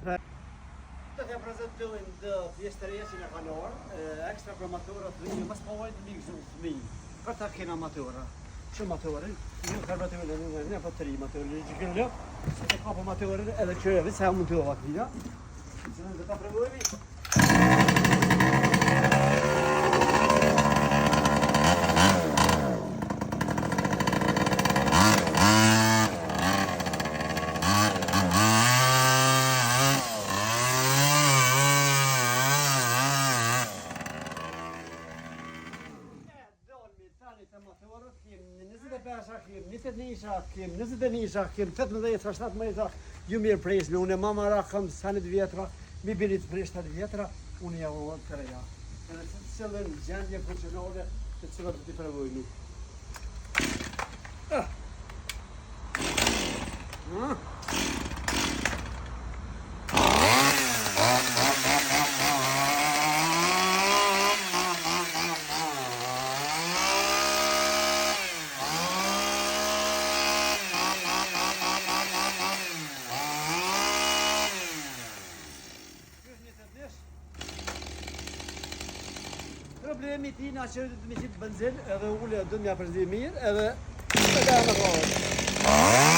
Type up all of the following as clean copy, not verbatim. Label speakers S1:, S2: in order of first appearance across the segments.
S1: Të të prezentojnë dë pjesë të reja që në kanë orë, ekstra për amatorët të një, mësë pavojnë të mikë zunë të mijë. Për ta kena amatorë. Që amatorën, një karbatorën në për të ri amatorën, që kënë lëpë, që të kapë amatorën edhe kërëve, se mund të ova këtina. Që në dhe ta provojmi. Kem 21 kem 21 kem 18 17 ju mirë presme, unë e mama ra kam sa 1 vjetra, mi bini të prej 7 vjetra, unë ja vonë të reja. Edhe të cilën gjendje funksionale të cilat të t'i përvojni. Problemi tina që të me qitë benzin, edhe ule dhe mja përzi mirë, edhe e më kërë.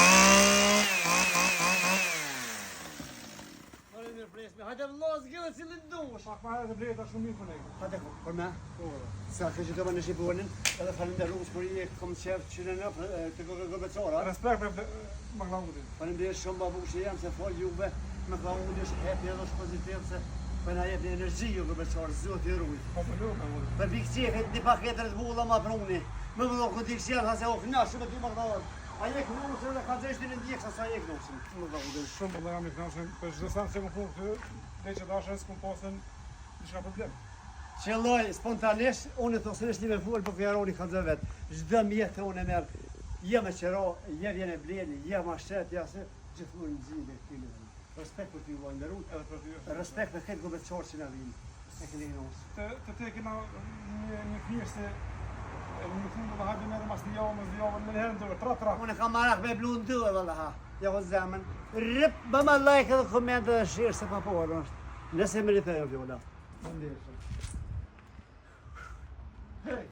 S1: Hajde mirë presme, hajde vëllaz gjëve cilin dush.
S2: Pak ma edhe bleta shumë mirë për ne.
S1: Hajde, për me? Sa kështë që të më në Shqiponin, edhe falenderuar për i kom qef që në të gëbëcara.
S2: Respekt me më klaudin.
S1: Falenderuar shumë babu që jam se fol juve, me klaudin është happy edhe është pozitiv se për na jep një energji ju gëbëqarë, zot i rujt. Për pikqefet një paketër të vulla ma pruni. Me vëllo këtë i këshjerë, hase o knashë me ty më këdavër. A je knusër dhe ka zeshtin e ndjekë, sa je knusën.
S2: Shumë për jam i knashën, për çdo sanë që më punë këtë, dhe që dashën s'kum pasën diçka problem.
S1: Qëlloj, spontanisht, unë të sërështë një me full për kjaroni ka zë vetë. Çdo mjetë të unë e merë, je me qëro, je vjene bleni, je ma shetë, ja se gjithmonë në zhjime këtime. Respekt për ty vojnë dërut,
S2: Edhe për ty.
S1: respekt për këtë gëbëqarë që në vinë. E këni nësë.
S2: Të te kena një fmirë se një fundë dhe hajde mere mas një javë, në herën të vërë, tra.
S1: Unë kam marak me blu në dy e vëllë ha. Ja vë zemën. Rip, bëma like edhe komente dhe shirë se pa porë është. Nëse më rithë e vjolla. Më ndeshë. Hej!